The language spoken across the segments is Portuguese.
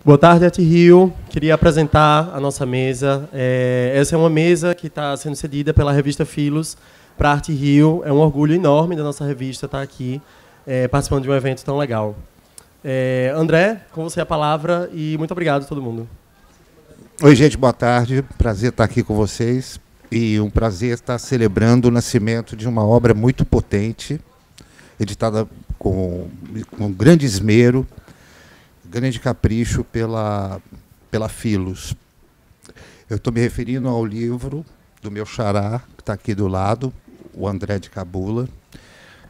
Boa tarde, Arte Rio. Queria apresentar a nossa mesa. Essa é uma mesa que está sendo cedida pela revista Filos para a Arte Rio. É um orgulho enorme da nossa revista estar aqui participando de um evento tão legal. André, com você a palavra e muito obrigado a todo mundo. Oi, gente, boa tarde. Prazer estar aqui com vocês e um prazer estar celebrando o nascimento de uma obra muito potente, editada com grande esmero, grande capricho pela Filos. Eu estou me referindo ao livro do meu xará, que está aqui do lado, o André de Cabula,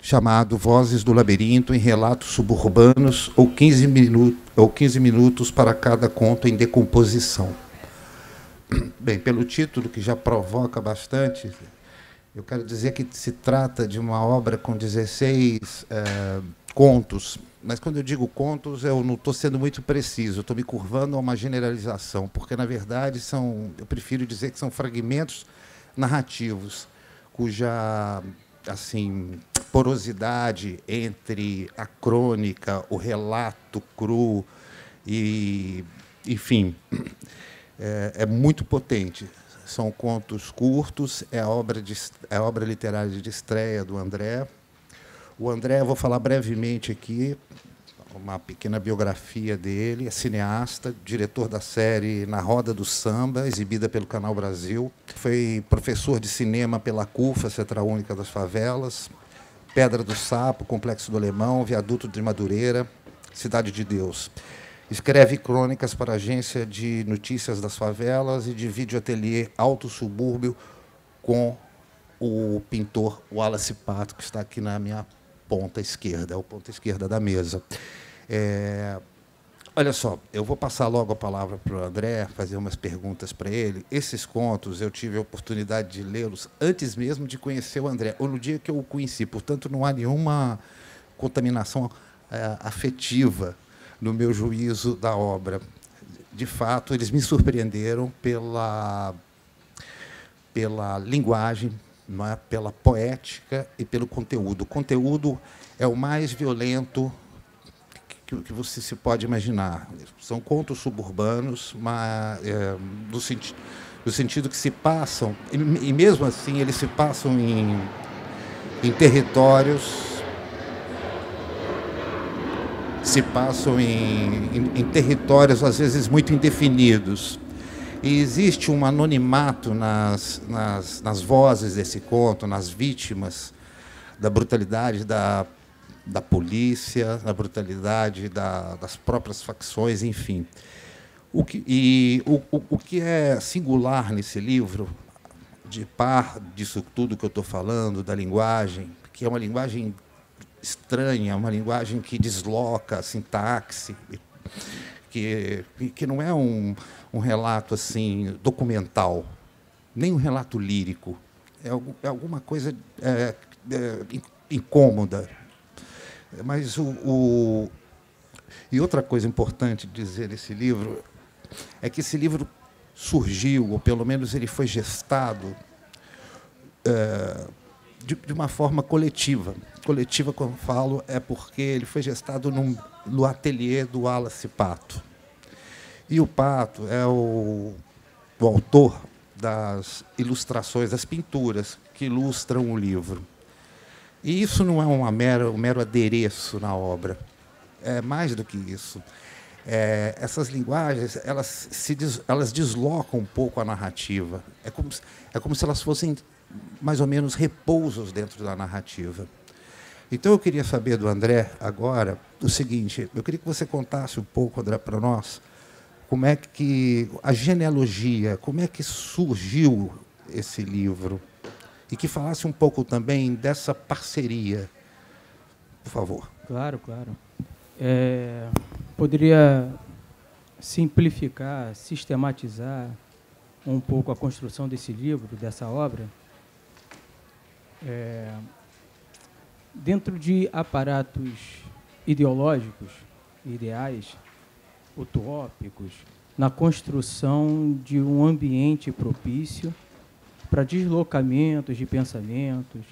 chamado Vozes do Labirinto em Relatos Suburbanos, ou 15 minutos para cada conto em decomposição. Bem, pelo título, que já provoca bastante, eu quero dizer que se trata de uma obra com 16 contos. Mas quando eu digo contos, eu não estou sendo muito preciso, eu estou me curvando a uma generalização, porque, na verdade, eu prefiro dizer que são fragmentos narrativos, cuja porosidade entre a crônica, o relato cru e, enfim, é muito potente. São contos curtos, é a obra literária de estreia do André. O André, eu vou falar brevemente aqui, uma pequena biografia dele. É cineasta, diretor da série Na Roda do Samba, exibida pelo Canal Brasil. Foi professor de cinema pela CUFA, Central Única das Favelas, Pedra do Sapo, Complexo do Alemão, Viaduto de Madureira, Cidade de Deus. Escreve crônicas para a Agência de Notícias das Favelas e divide o ateliê Alto Subúrbio com o pintor Wallace Pato, que está aqui na minha ponta esquerda, ponta esquerda da mesa. Olha só, eu vou passar logo a palavra para o André, fazer umas perguntas para ele. Esses contos eu tive a oportunidade de lê-los antes mesmo de conhecer o André, ou no dia que eu o conheci, portanto, não há nenhuma contaminação afetiva no meu juízo da obra. De fato, eles me surpreenderam pela linguagem, não é? Pela poética e pelo conteúdo. O conteúdo é o mais violento que você se pode imaginar. São contos suburbanos, mas no sentido que se passam, e mesmo assim eles se passam em territórios, às vezes muito indefinidos. E existe um anonimato nas vozes desse conto, nas vítimas da brutalidade da polícia, da brutalidade das próprias facções, enfim. O que é singular nesse livro, de par disso tudo que eu estou falando, da linguagem, que é uma linguagem estranha, uma linguagem que desloca a sintaxe, que não é um relato assim documental, nem um relato lírico, é alguma coisa incômoda. Mas e outra coisa importante dizer desse livro é que esse livro surgiu, ou pelo menos ele foi gestado, de uma forma coletiva. Coletiva, quando falo, é porque ele foi gestado no ateliê do Wallace Pato. E o Pato é o autor das ilustrações, das pinturas que ilustram o livro. E isso não é um mero adereço na obra. É mais do que isso. Essas linguagens, elas deslocam um pouco a narrativa. É como se elas fossem, mais ou menos, repousos dentro da narrativa. Então, eu queria saber do André, agora, o seguinte. Eu queria que você contasse um pouco, André, para nós, como é que a genealogia, como é que surgiu esse livro, e que falasse um pouco também dessa parceria, por favor. Claro. Poderia simplificar, sistematizar um pouco a construção desse livro, dessa obra, dentro de aparatos ideológicos, ideais, utópicos, na construção de um ambiente propício para deslocamentos de pensamentos,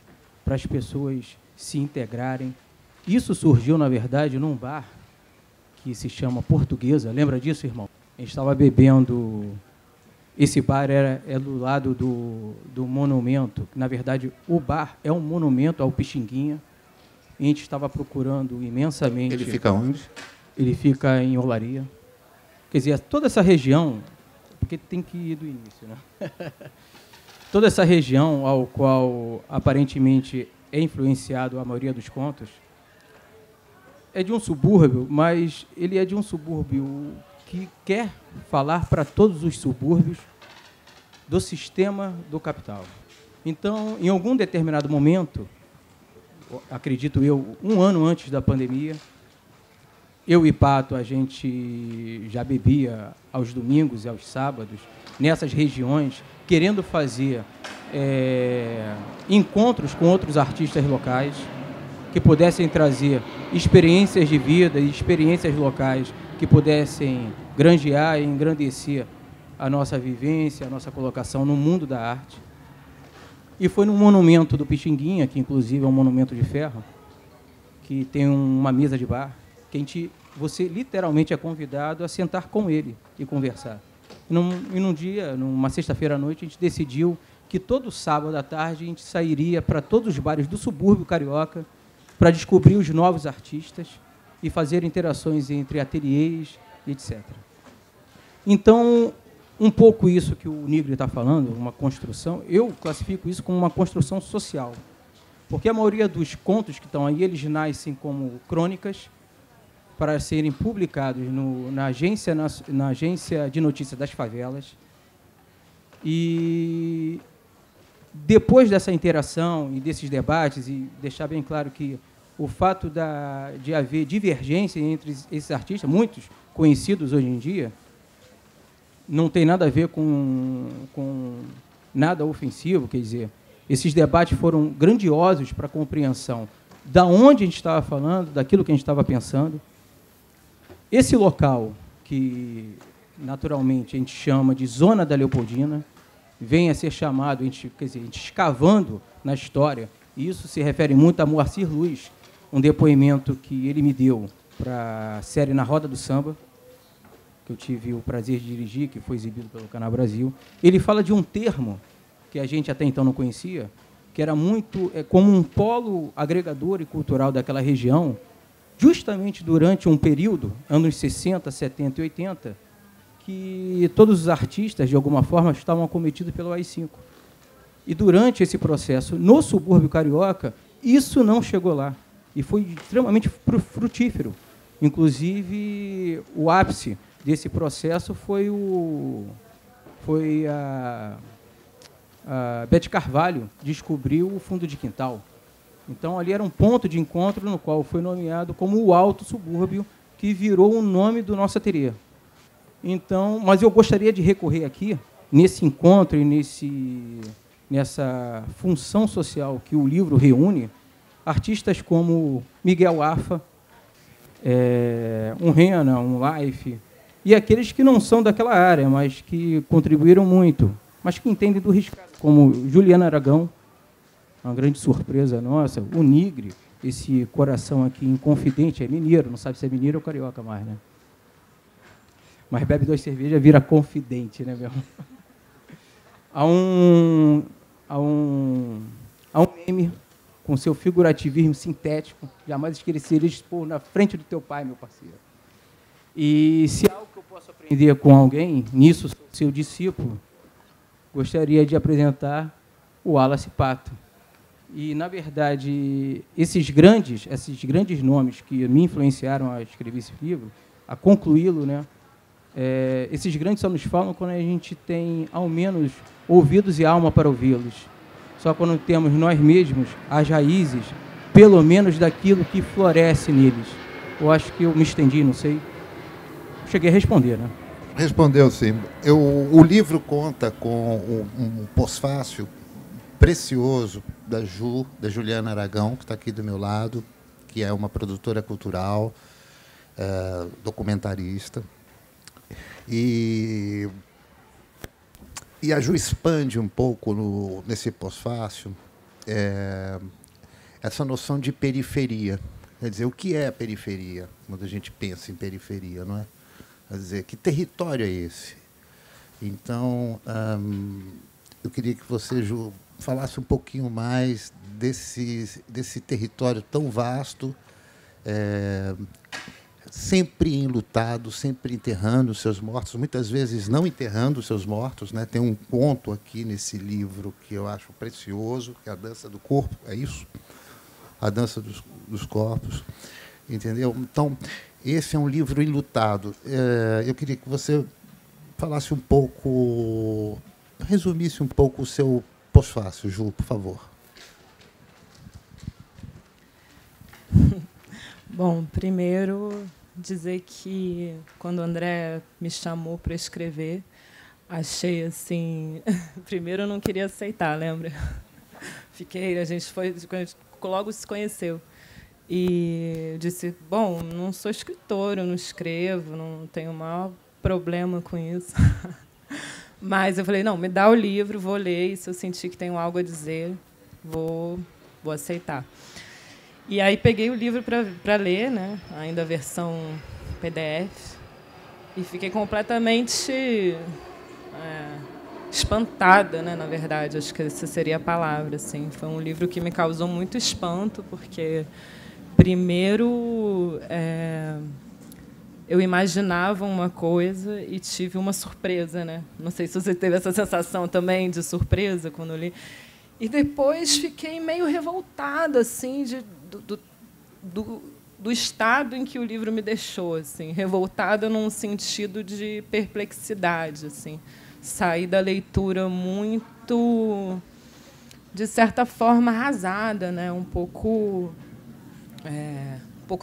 para as pessoas se integrarem. Isso surgiu, na verdade, num bar que se chama Portuguesa. Lembra disso, irmão? A gente estava bebendo... Esse bar é do lado do monumento. Na verdade, o bar é um monumento ao Pixinguinha. A gente estava procurando imensamente... Ele fica onde? Ele fica em Olaria. Quer dizer, toda essa região... Porque tem que ir do início, né? Toda essa região ao qual, aparentemente, é influenciado a maioria dos contos, é de um subúrbio, mas ele é de um subúrbio que quer falar para todos os subúrbios do sistema do capital. Então, em algum determinado momento, acredito eu, 1 ano antes da pandemia, eu e Pato, a gente já bebia aos domingos e aos sábados, nessas regiões, querendo fazer encontros com outros artistas locais, que pudessem trazer experiências de vida e experiências locais que pudessem granjear e engrandecer a nossa vivência, a nossa colocação no mundo da arte. E foi no monumento do Pixinguinha, que inclusive é um monumento de ferro, que tem uma mesa de bar, que você literalmente é convidado a sentar com ele e conversar. E num dia, numa sexta-feira à noite, a gente decidiu que todo sábado à tarde a gente sairia para todos os bares do subúrbio carioca para descobrir os novos artistas e fazer interações entre ateliês e etc. Então, um pouco isso que o Nigri está falando, uma construção, eu classifico isso como uma construção social. Porque a maioria dos contos que estão aí, eles nascem como crônicas para serem publicados na agência de notícias das favelas. E depois dessa interação e desses debates, e deixar bem claro que o fato de haver divergência entre esses artistas, muitos conhecidos hoje em dia, não tem nada a ver com nada ofensivo, quer dizer, esses debates foram grandiosos para a compreensão da onde a gente estava falando, daquilo que a gente estava pensando. Esse local, que naturalmente a gente chama de Zona da Leopoldina, vem a ser chamado, quer dizer, a gente escavando na história, e isso se refere muito a Moacir Luz, um depoimento que ele me deu para a série Na Roda do Samba, que eu tive o prazer de dirigir, que foi exibido pelo Canal Brasil. Ele fala de um termo que a gente até então não conhecia, que era muito como um polo agregador e cultural daquela região, justamente durante um período, anos 60, 70 e 80, que todos os artistas, de alguma forma, estavam acometidos pelo AI-5. E durante esse processo, no subúrbio carioca, isso não chegou lá. E foi extremamente frutífero. Inclusive, o ápice desse processo foi a Bete Carvalho descobriu o fundo de quintal. Então, ali era um ponto de encontro no qual foi nomeado como o Alto Subúrbio, que virou o nome do nosso ateliê. Então, mas eu gostaria de recorrer aqui, nesse encontro e nessa função social que o livro reúne, artistas como Miguel Afa, um Rena, um Life, e aqueles que não são daquela área, mas que contribuíram muito, mas que entendem do riscado, como Juliana Aragão, uma grande surpresa nossa, o Nigri, esse coração aqui inconfidente, é mineiro, não sabe se é mineiro ou carioca mais, né? Mas bebe 2 cervejas, vira confidente, né, meu irmão? Há um meme com seu figurativismo sintético, jamais esqueceria de expor na frente do teu pai, meu parceiro. E se há algo que eu posso aprender com alguém, nisso sou seu discípulo, gostaria de apresentar o Wallace Pato. E, na verdade, esses grandes nomes que me influenciaram a escrever esse livro, a concluí-lo, né? Esses grandes só nos falam quando a gente tem, ao menos, ouvidos e alma para ouvi-los. Só quando temos nós mesmos as raízes, pelo menos daquilo que floresce neles. Eu acho que eu me estendi, não sei. Cheguei a responder, né? Respondeu, sim. O livro conta com um pós-fácil precioso da Juliana Aragão, que está aqui do meu lado, que é uma produtora cultural, documentarista. E a Ju expande um pouco nesse pós-fácil essa noção de periferia. Quer dizer, o que é a periferia, quando a gente pensa em periferia, não é? Quer dizer, que território é esse? Então, eu queria que você, Ju, falasse um pouquinho mais desse território tão vasto, sempre enlutado, sempre enterrando os seus mortos, muitas vezes não enterrando os seus mortos, né? Tem um conto aqui nesse livro que eu acho precioso, que é A Dança do Corpo, é isso? A Dança dos Corpos, entendeu? Então, esse é um livro enlutado. Eu queria que você falasse um pouco, resumisse um pouco o seu pós-fácil, Ju, por favor. Bom, primeiro dizer que quando o André me chamou para escrever, achei assim, primeiro eu não queria aceitar, lembra? A gente logo se conheceu. E disse, bom, não sou escritora, eu não escrevo, não tenho o maior problema com isso. Mas eu falei, não, me dá o livro, vou ler, e se eu sentir que tenho algo a dizer, vou aceitar. E aí peguei o livro para ler, né? Ainda a versão PDF, e fiquei completamente espantada, né? Na verdade, acho que essa seria a palavra. Assim. Foi um livro que me causou muito espanto, porque, primeiro, eu imaginava uma coisa e tive uma surpresa. Né? Não sei se você teve essa sensação também de surpresa quando eu li. E depois fiquei meio revoltada, assim, do estado em que o livro me deixou, assim, revoltada num sentido de perplexidade, assim, saí da leitura muito, de certa forma, arrasada, né, um pouco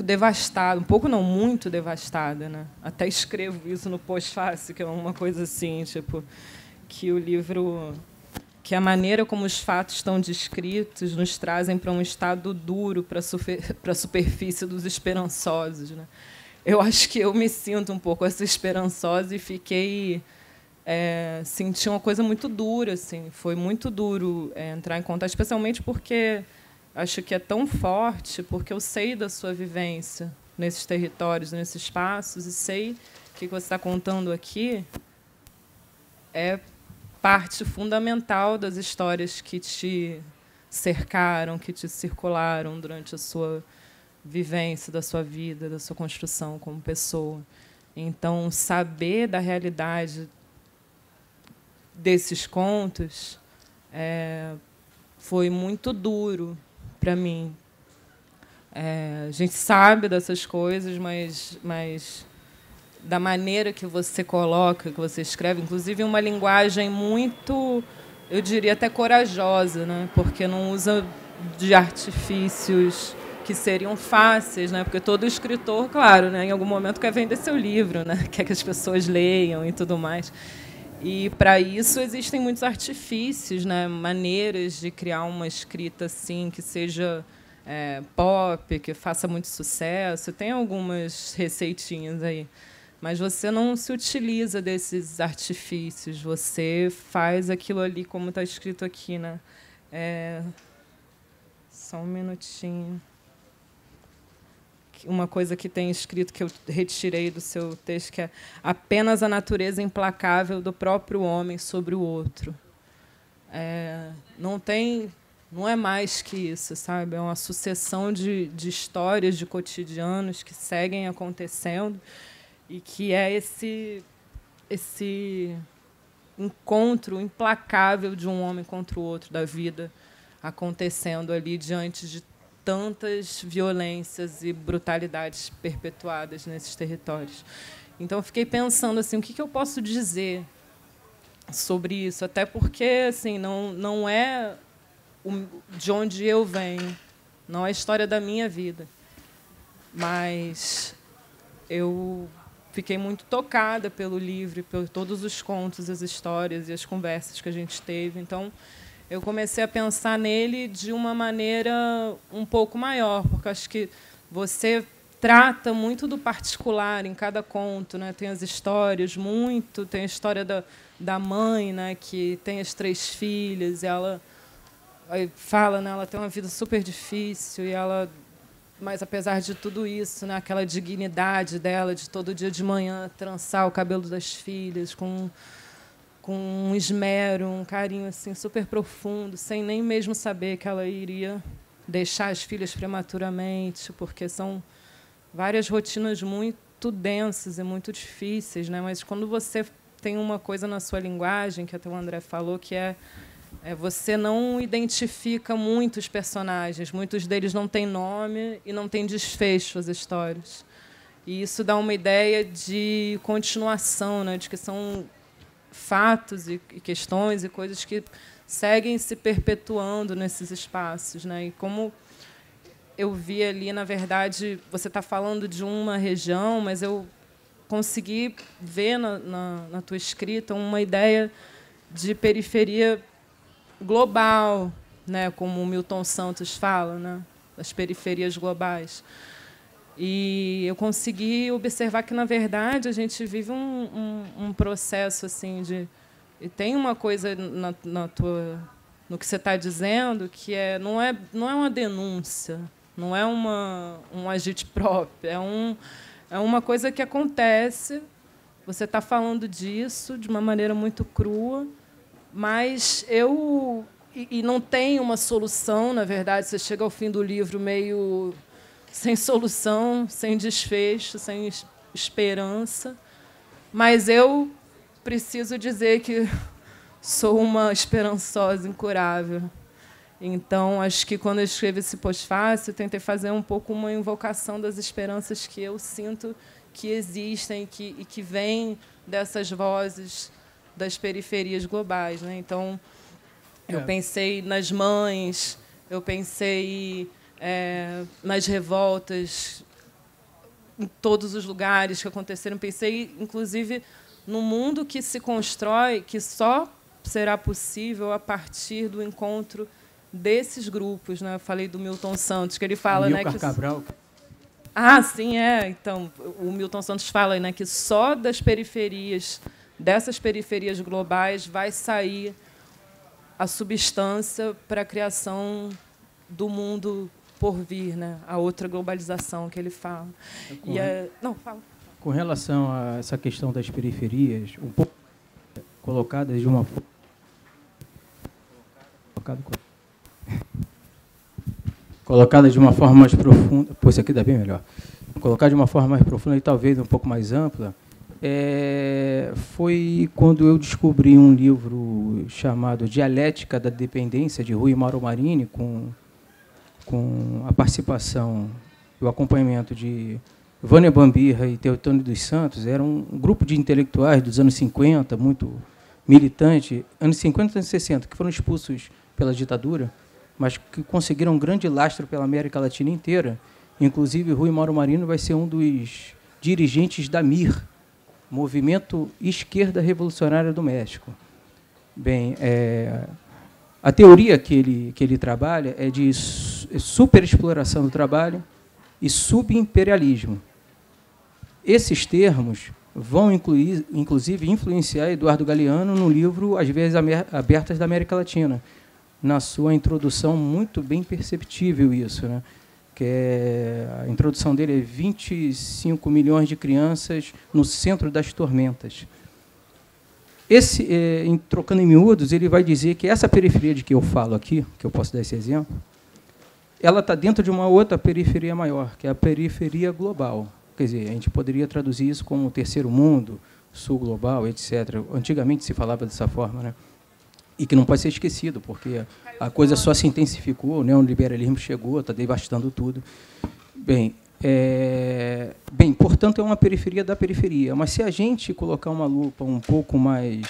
devastada, um pouco não, muito devastada, né, até escrevo isso no pós-fácil, que é uma coisa assim, tipo, que o livro, que a maneira como os fatos estão descritos nos trazem para um estado duro, para a superfície dos esperançosos. Né? Eu acho que eu me sinto um pouco essa esperançosa e senti uma coisa muito dura. Assim. Foi muito duro entrar em contato, especialmente porque acho que é tão forte, porque eu sei da sua vivência nesses territórios, nesses espaços, e sei que o que você está contando aqui é parte fundamental das histórias que te cercaram, que te circularam durante a sua vivência, da sua vida, da sua construção como pessoa. Então, saber da realidade desses contos foi muito duro para mim. A gente sabe dessas coisas, mas da maneira que você coloca, que você escreve, inclusive uma linguagem muito, eu diria até corajosa, né? Porque não usa de artifícios que seriam fáceis, né? Porque todo escritor, claro, né, em algum momento quer vender seu livro, né? Quer que as pessoas leiam e tudo mais. E para isso existem muitos artifícios, né? Maneiras de criar uma escrita assim que seja pop, que faça muito sucesso. Tem algumas receitinhas aí. Mas você não se utiliza desses artifícios, você faz aquilo ali como está escrito aqui. Né? Só um minutinho. Uma coisa que tem escrito, que eu retirei do seu texto, que é apenas a natureza implacável do próprio homem sobre o outro. Não é mais que isso, sabe? É uma sucessão de histórias, de cotidianos que seguem acontecendo, e que é esse encontro implacável de um homem contra o outro, da vida acontecendo ali diante de tantas violências e brutalidades perpetuadas nesses territórios. Então, fiquei pensando assim, o que eu posso dizer sobre isso, até porque assim, não é de onde eu venho, não é a história da minha vida, mas eu fiquei muito tocada pelo livro, por todos os contos, as histórias e as conversas que a gente teve. Então, eu comecei a pensar nele de uma maneira um pouco maior, porque acho que você trata muito do particular em cada conto, né? Tem as histórias tem a história da mãe, né? Que tem as 3 filhas, e ela fala, né? Ela tem uma vida super difícil e ela Mas, apesar de tudo isso, né, aquela dignidade dela de todo dia de manhã trançar o cabelo das filhas com um esmero, um carinho assim super profundo, sem nem mesmo saber que ela iria deixar as filhas prematuramente, porque são várias rotinas muito densas e muito difíceis, né? Mas quando você tem uma coisa na sua linguagem, que até o André falou, que você não identifica muitos personagens, muitos deles não têm nome e não têm desfecho as histórias. E isso dá uma ideia de continuação, né? De que são fatos e questões e coisas que seguem se perpetuando nesses espaços, né? E como eu vi ali, na verdade, você está falando de uma região, mas eu consegui ver na tua escrita uma ideia de periferia global, né? Como o Milton Santos fala, né? As periferias globais. E eu consegui observar que, na verdade, a gente vive um processo assim e tem uma coisa no que você está dizendo que não é uma denúncia, não é um agite próprio, é uma coisa que acontece. Você está falando disso de uma maneira muito crua, mas e não tem uma solução, na verdade. Você chega ao fim do livro meio sem solução, sem desfecho, sem esperança. Mas eu preciso dizer que sou uma esperançosa incurável. Então, acho que, quando eu escrevo esse pós-fácil, tentei fazer um pouco uma invocação das esperanças que eu sinto que existem e que vêm dessas vozes das periferias globais, né? Então, eu pensei nas mães, eu pensei nas revoltas em todos os lugares que aconteceram. Pensei, inclusive, no mundo que se constrói, que só será possível a partir do encontro desses grupos, né? Eu falei do Milton Santos, que ele fala, né, que Cabral. Sim, Então, o Milton Santos fala, né, que só das periferias, dessas periferias globais, vai sair a substância para a criação do mundo por vir, né? A outra globalização que ele fala. Não, fala. Com relação a essa questão das periferias, um pouco colocadas de uma forma mais profunda, pois isso aqui dá bem melhor. Colocar de uma forma mais profunda e talvez um pouco mais ampla, foi quando eu descobri um livro chamado Dialética da Dependência, de Rui Mauro Marini, com a participação e o acompanhamento de Vânia Bambirra e Teotônio dos Santos. Era um grupo de intelectuais dos anos 50, muito militante, anos 50 e anos 60, que foram expulsos pela ditadura, mas que conseguiram um grande lastro pela América Latina inteira. Inclusive, Rui Mauro Marini vai ser um dos dirigentes da MIR, Movimento Esquerda Revolucionária do México. Bem, a teoria que ele trabalha é de superexploração do trabalho e subimperialismo. Esses termos vão, inclusive, influenciar Eduardo Galeano no livro As Vias Abertas da América Latina. Na sua introdução, muito bem perceptível isso, né? Que a introdução dele é 25 milhões de crianças no centro das tormentas. Trocando em miúdos, ele vai dizer que essa periferia de que eu falo aqui, que eu posso dar esse exemplo, ela está dentro de uma outra periferia maior, que é a periferia global. Quer dizer, a gente poderia traduzir isso como o terceiro mundo, sul global, etc. Antigamente se falava dessa forma, né? E que não pode ser esquecido, porque a coisa só se intensificou, né? O neoliberalismo chegou, está devastando tudo. Bem, portanto, é uma periferia da periferia. Mas se a gente colocar uma lupa um pouco mais...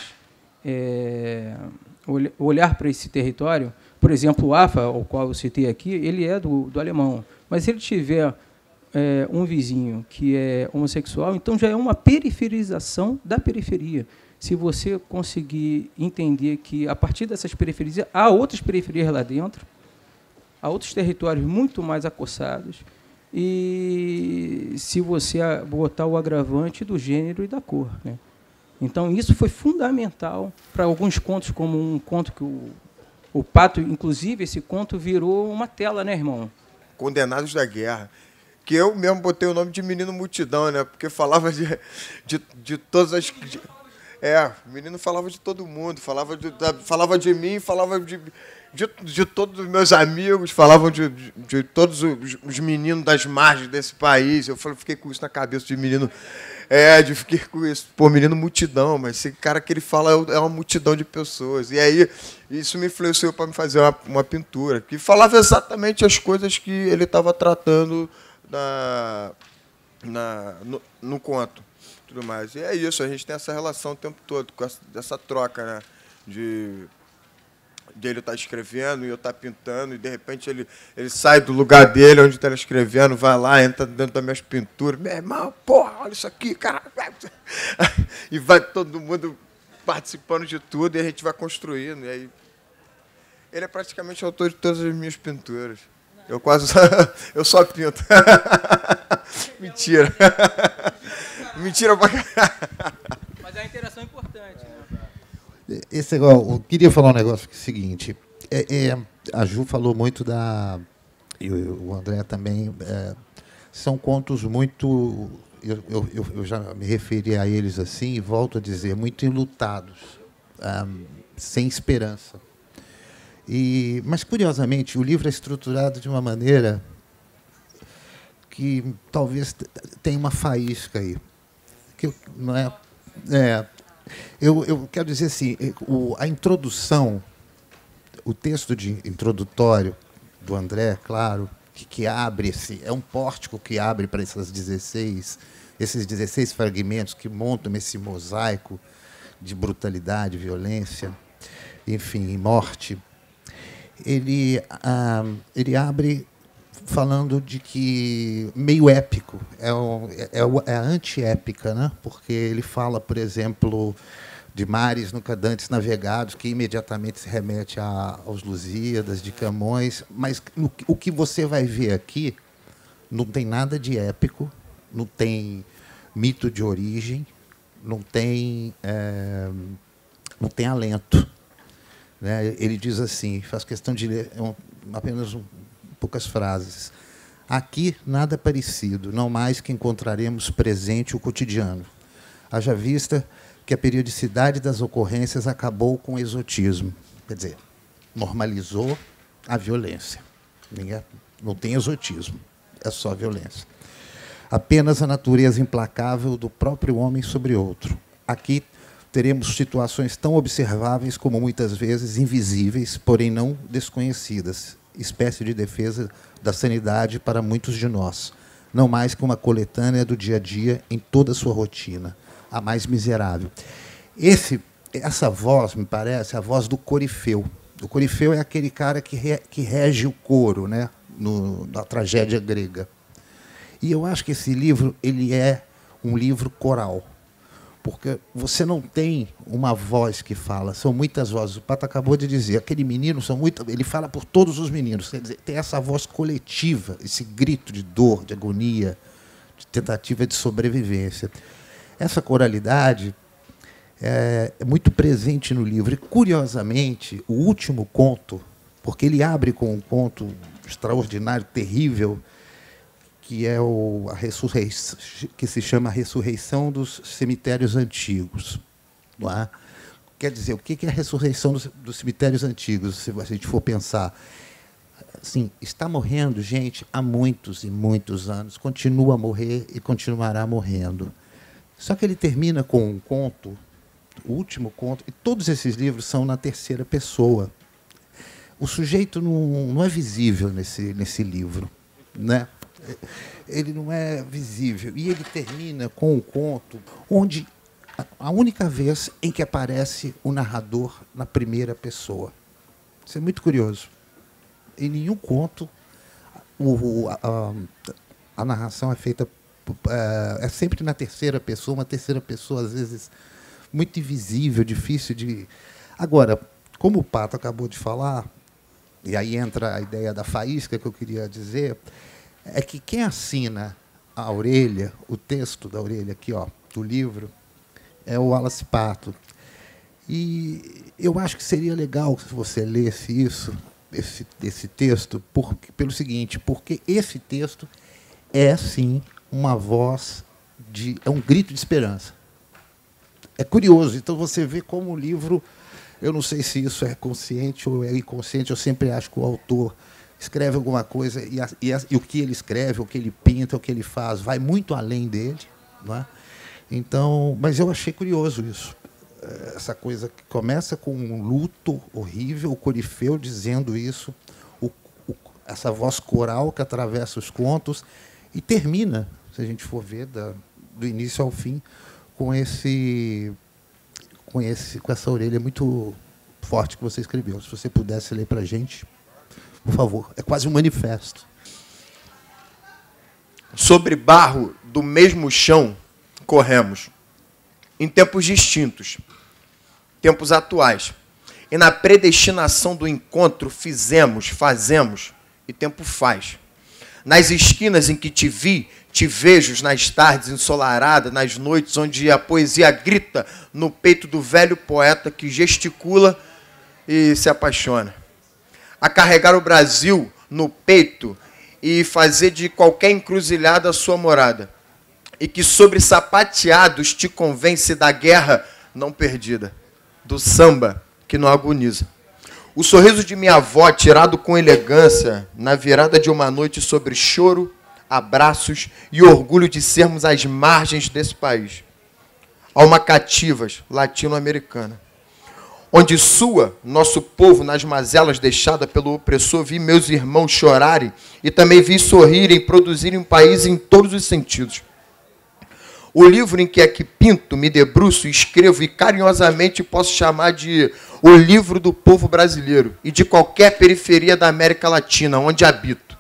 olhar para esse território, por exemplo, o AFA, o qual eu citei aqui, ele é do alemão. Mas se ele tiver um vizinho que é homossexual, então já é uma periferização da periferia. Se você conseguir entender que, a partir dessas periferias, há outras periferias lá dentro, há outros territórios muito mais acossados, e se você botar o agravante do gênero e da cor, né? Então, isso foi fundamental para alguns contos, como um conto que o Pato, inclusive, esse conto virou uma tela, né, irmão? Condenados da Guerra. que eu mesmo botei o nome de Menino Multidão, né? Porque falava de todas as... o menino falava de todo mundo, falava de mim, falava de todos os meus amigos, falavam de todos os meninos das margens desse país. Eu fiquei com isso na cabeça de menino... fiquei com isso. Pô, Menino Multidão, mas esse cara que ele fala é uma multidão de pessoas. E aí, isso me influenciou para me fazer uma pintura, que falava exatamente as coisas que ele estava tratando no conto. Tudo mais. E é isso, a gente tem essa relação o tempo todo, com essa troca, né? De ele estar escrevendo e eu estar pintando, e de repente ele sai do lugar dele, onde está escrevendo, vai lá, entra dentro das minhas pinturas, meu irmão, porra, olha isso aqui, cara. E vai todo mundo participando de tudo e a gente vai construindo. E aí, ele é praticamente autor de todas as minhas pinturas. Eu só pinto. Mentira. Mentira pra caralho. Mas é uma interação importante, né? Eu queria falar um negócio que é o seguinte. A Ju falou muito e o André também. São contos muito... Eu já me referi a eles assim, e volto a dizer, muito enlutados, sem esperança. Mas, curiosamente, o livro é estruturado de uma maneira que talvez tenha uma faísca aí. Não é? Eu quero dizer assim, a introdução, o texto introdutório do André, claro, que abre é um pórtico que abre para esses 16 fragmentos que montam esse mosaico de brutalidade, violência, enfim, morte. Ele abre falando de que meio épico, é a anti-épica, né? Porque ele fala, por exemplo, de mares nunca dantes navegados, que imediatamente se remete aos Lusíadas, de Camões, mas o que você vai ver aqui não tem nada de épico, não tem mito de origem, não tem alento. Né? Ele diz assim, faz questão de ler apenas poucas frases. Aqui nada parecido, não mais que encontraremos presente o cotidiano. Haja vista que a periodicidade das ocorrências acabou com o exotismo. Quer dizer, normalizou a violência. Não tem exotismo, é só violência. Apenas a natureza implacável do próprio homem sobre outro. Aqui teremos situações tão observáveis como muitas vezes invisíveis, porém não desconhecidas, espécie de defesa da sanidade para muitos de nós, não mais que uma coletânea do dia a dia em toda a sua rotina, a mais miserável. Essa voz, me parece, é a voz do corifeu. O corifeu é aquele cara que rege o coro, né, na tragédia grega. E eu acho que esse livro ele é um livro coral, porque você não tem uma voz que fala, são muitas vozes. O Pato acabou de dizer, aquele menino, ele fala por todos os meninos, quer dizer, tem essa voz coletiva, esse grito de dor, de agonia, de tentativa de sobrevivência. Essa coralidade é muito presente no livro. E, curiosamente, o último conto, porque ele abre com um conto extraordinário, terrível, que é que se chama A Ressurreição dos Cemitérios Antigos. Não é? Quer dizer, o que é a ressurreição dos cemitérios antigos, se a gente for pensar? Assim, está morrendo gente há muitos e muitos anos, continua a morrer e continuará morrendo. Só que ele termina com um conto, o último conto, e todos esses livros são na terceira pessoa. O sujeito não é visível nesse livro, né? Ele não é visível. E ele termina com um conto onde a única vez em que aparece o narrador na primeira pessoa. Isso é muito curioso. Em nenhum conto a narração é feita... É sempre na terceira pessoa, uma terceira pessoa, às vezes, muito invisível, difícil de... Agora, como o Pato acabou de falar, e aí entra a ideia da faísca que eu queria dizer... é que quem assina a orelha, o texto da orelha aqui, ó, do livro, é o Wallace Pato. E eu acho que seria legal se você lesse esse texto, pelo seguinte, porque esse texto é, sim, uma voz, é um grito de esperança. É curioso. Então, você vê como o livro, eu não sei se isso é consciente ou é inconsciente, eu sempre acho que o autor escreve alguma coisa e o que ele escreve, o que ele pinta, o que ele faz, vai muito além dele. Não é? Então, mas eu achei curioso isso. Essa coisa que começa com um luto horrível, o Corifeu dizendo isso, essa voz coral que atravessa os contos, e termina, se a gente for ver, do início ao fim, com essa orelha muito forte que você escreveu. Se você pudesse ler para a gente, por favor. É quase um manifesto. Sobre barro do mesmo chão corremos, em tempos distintos, tempos atuais. E na predestinação do encontro fazemos, e tempo faz. Nas esquinas em que te vi, te vejo nas tardes ensolaradas, nas noites onde a poesia grita no peito do velho poeta que gesticula e se apaixona. A carregar o Brasil no peito e fazer de qualquer encruzilhada a sua morada. E que sobre sapateados te convence da guerra não perdida, do samba que não agoniza. O sorriso de minha avó, tirado com elegância, na virada de uma noite sobre choro, abraços e orgulho de sermos as margens desse país. Alma cativas, latino-americana. Onde sua, nosso povo, nas mazelas deixada pelo opressor, vi meus irmãos chorarem e também vi sorrirem, produzirem um país em todos os sentidos. O livro em que aqui pinto, me debruço, escrevo e carinhosamente posso chamar de o livro do povo brasileiro e de qualquer periferia da América Latina, onde habito.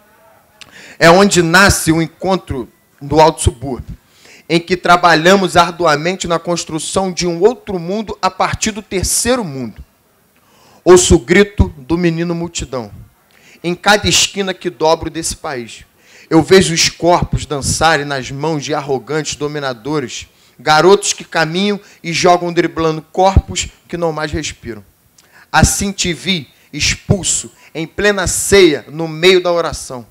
É onde nasce o encontro do alto subúrbio, em que trabalhamos arduamente na construção de um outro mundo a partir do terceiro mundo. Ouço o grito do menino multidão, em cada esquina que dobro desse país. Eu vejo os corpos dançarem nas mãos de arrogantes dominadores, garotos que caminham e jogam driblando corpos que não mais respiram. Assim te vi, expulso, em plena ceia, no meio da oração.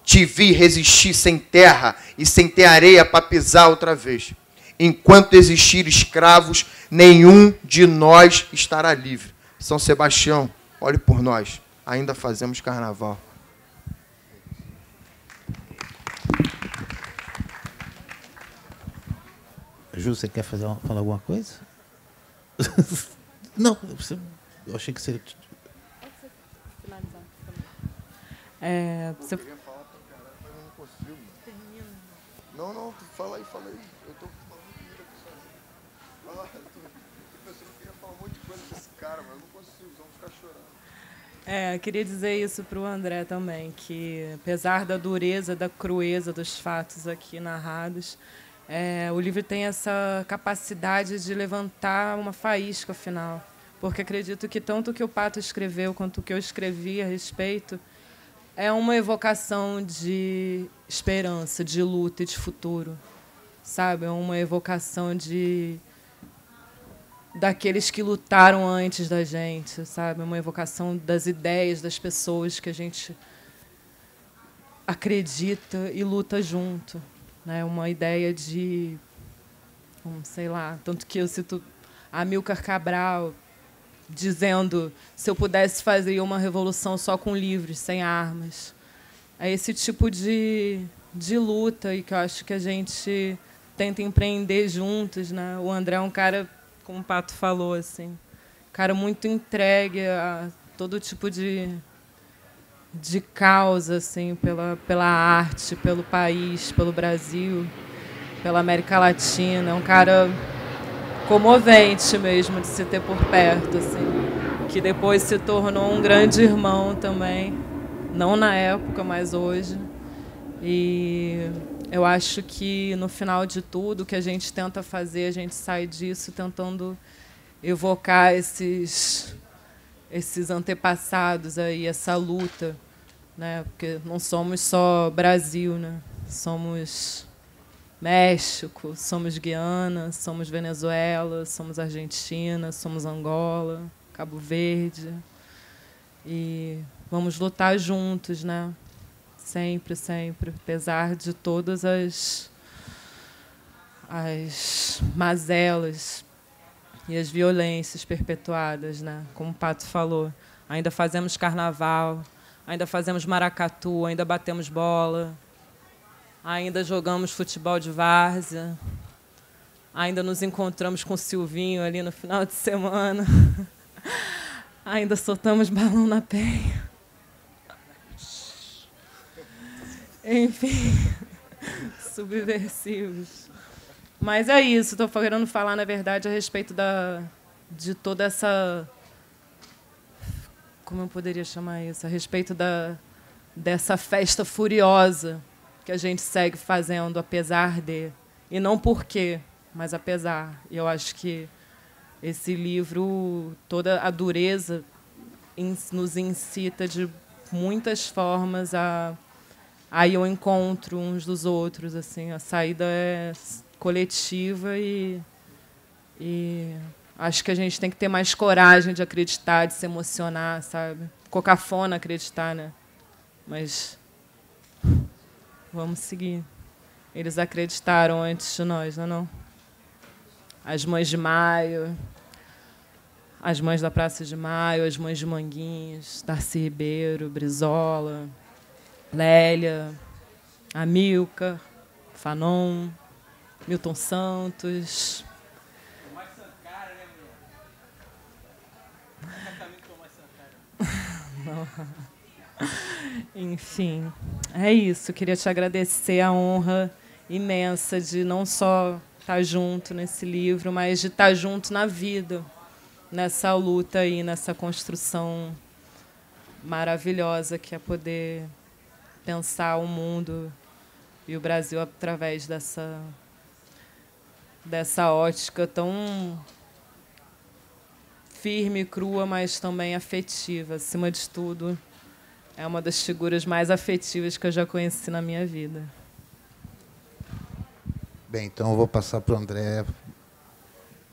Te vi resistir sem terra e sem ter areia para pisar outra vez. Enquanto existir escravos, nenhum de nós estará livre. São Sebastião, olhe por nós, ainda fazemos carnaval. Ju, você quer falar alguma coisa? Não, eu achei que você... Você... Eu queria falar pra caralho, mas eu não consigo. Termina. Não, fala aí. Eu tô falando muito aqui sozinho. Eu queria falar um monte de coisa com esse cara, mas eu não consigo, vamos ficar chorando. Eu queria dizer isso para o André também, que apesar da dureza, da crueza dos fatos aqui narrados, o livro tem essa capacidade de levantar uma faísca final, porque acredito que tanto o que o Pato escreveu quanto o que eu escrevi a respeito é uma evocação de esperança, de luta e de futuro, sabe? É uma evocação daqueles que lutaram antes da gente, sabe? É uma evocação das ideias das pessoas que a gente acredita e luta junto, né? Uma ideia de, sei lá, tanto que eu cito Amílcar Cabral dizendo: se eu pudesse fazer uma revolução só com livros, sem armas. É esse tipo de luta e que eu acho que a gente tenta empreender juntos, né? O André é um cara, como o Pato falou, assim, cara muito entregue a todo tipo de causa, assim, pela arte, pelo país, pelo Brasil, pela América Latina. É um cara comovente mesmo de se ter por perto, assim, que depois se tornou um grande irmão também, não na época, mas hoje. E eu acho que, no final de tudo, o que a gente tenta fazer, a gente sai disso tentando evocar esses antepassados aí, essa luta, né? Porque não somos só Brasil, né? Somos México, somos Guiana, somos Venezuela, somos Argentina, somos Angola, Cabo Verde. E vamos lutar juntos, né? Sempre, sempre. Apesar de todas as mazelas e as violências perpetuadas, né? Como o Pato falou. Ainda fazemos carnaval, ainda fazemos maracatu, ainda batemos bola, ainda jogamos futebol de várzea, ainda nos encontramos com o Silvinho ali no final de semana, ainda soltamos balão na penha. Enfim, subversivos. Mas é isso, estou querendo falar, na verdade, a respeito de toda essa... Como eu poderia chamar isso? A respeito dessa festa furiosa que a gente segue fazendo, apesar de... E não porque, mas apesar. E eu acho que esse livro, toda a dureza, nos incita de muitas formas a ir ao encontro uns dos outros. Assim, a saída é coletiva e acho que a gente tem que ter mais coragem de acreditar, de se emocionar, sabe? Ficou cafona acreditar, né? Mas vamos seguir. Eles acreditaram antes de nós, não é não? As mães de Maio, as mães da Praça de Maio, as mães de Manguinhos, Darcy Ribeiro, Brizola, Lélia, Amilcar, Fanon, Milton Santos. Tomás Sankara, né, mulher? Não. Enfim, é isso. Queria te agradecer a honra imensa de não só estar junto nesse livro, mas de estar junto na vida, nessa luta e nessa construção maravilhosa que é poder pensar o mundo e o Brasil através dessa ótica tão firme, crua, mas também afetiva. Acima de tudo, é uma das figuras mais afetivas que eu já conheci na minha vida. Bem, então eu vou passar para o André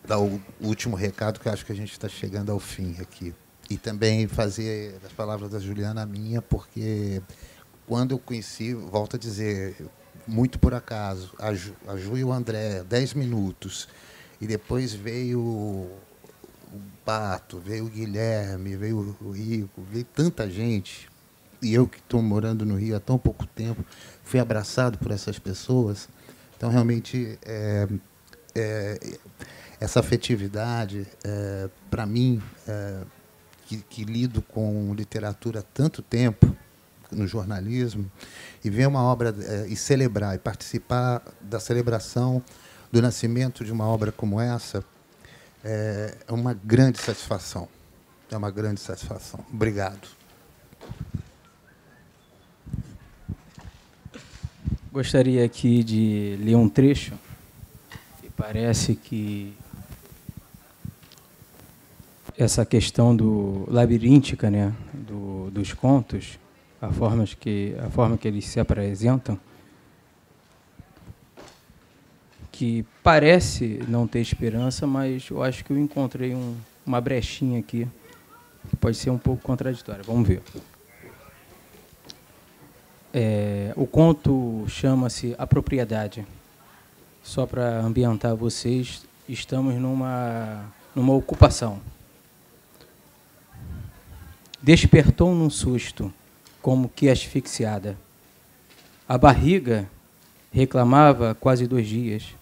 dar o último recado, que eu acho que a gente está chegando ao fim aqui. E também fazer as palavras da Juliana a minha, porque quando eu conheci, volto a dizer, muito por acaso, a Ju e o André, 10 minutos, e depois veio o Pato, veio o Guilherme, veio o Rico, veio tanta gente, e eu que estou morando no Rio há tão pouco tempo, fui abraçado por essas pessoas. Então, realmente, essa afetividade, para mim, que lido com literatura há tanto tempo, no jornalismo, e ver uma obra e celebrar, e participar da celebração do nascimento de uma obra como essa, é uma grande satisfação. É uma grande satisfação. Obrigado. Gostaria aqui de ler um trecho, e parece que essa questão labiríntica, né, dos contos, a forma que eles se apresentam, que parece não ter esperança, mas eu acho que eu encontrei uma brechinha aqui, que pode ser um pouco contraditória. Vamos ver. O conto chama-se A Propriedade. Só para ambientar vocês, estamos numa ocupação. Despertou num susto, como que asfixiada. A barriga reclamava quase 2 dias.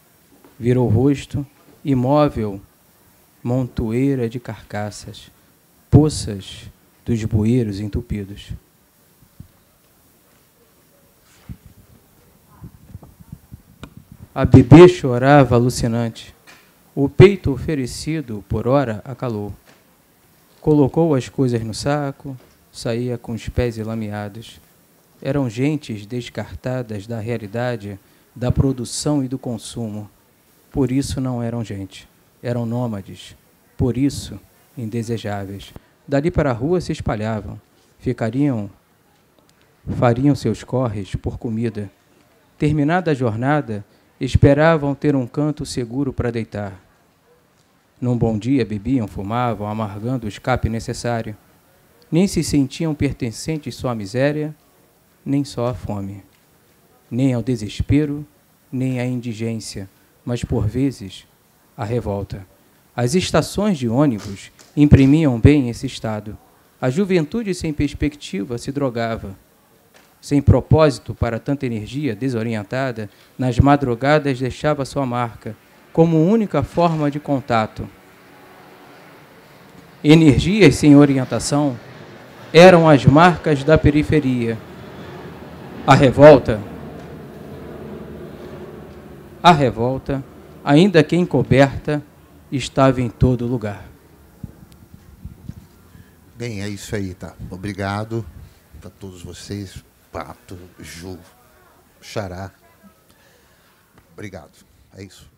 Virou o rosto, imóvel, montoeira de carcaças, poças dos bueiros entupidos. A bebê chorava alucinante. O peito oferecido, por hora, acalou. Colocou as coisas no saco, saía com os pés enlameados. Eram gentes descartadas da realidade, da produção e do consumo. Por isso não eram gente. Eram nômades. Por isso, indesejáveis. Dali para a rua se espalhavam. Fariam seus corres por comida. Terminada a jornada, esperavam ter um canto seguro para deitar. Num bom dia, bebiam, fumavam, amargando o escape necessário. Nem se sentiam pertencentes só à miséria, nem só à fome, nem ao desespero, nem à indigência, mas, por vezes, à revolta. As estações de ônibus imprimiam bem esse estado. A juventude sem perspectiva se drogava. Sem propósito para tanta energia desorientada, nas madrugadas deixava sua marca, como única forma de contato. Energias sem orientação eram as marcas da periferia. A revolta, ainda que encoberta, estava em todo lugar. Bem, é isso aí, tá? Obrigado para todos vocês, Pato, Ju, Xará. Obrigado. É isso.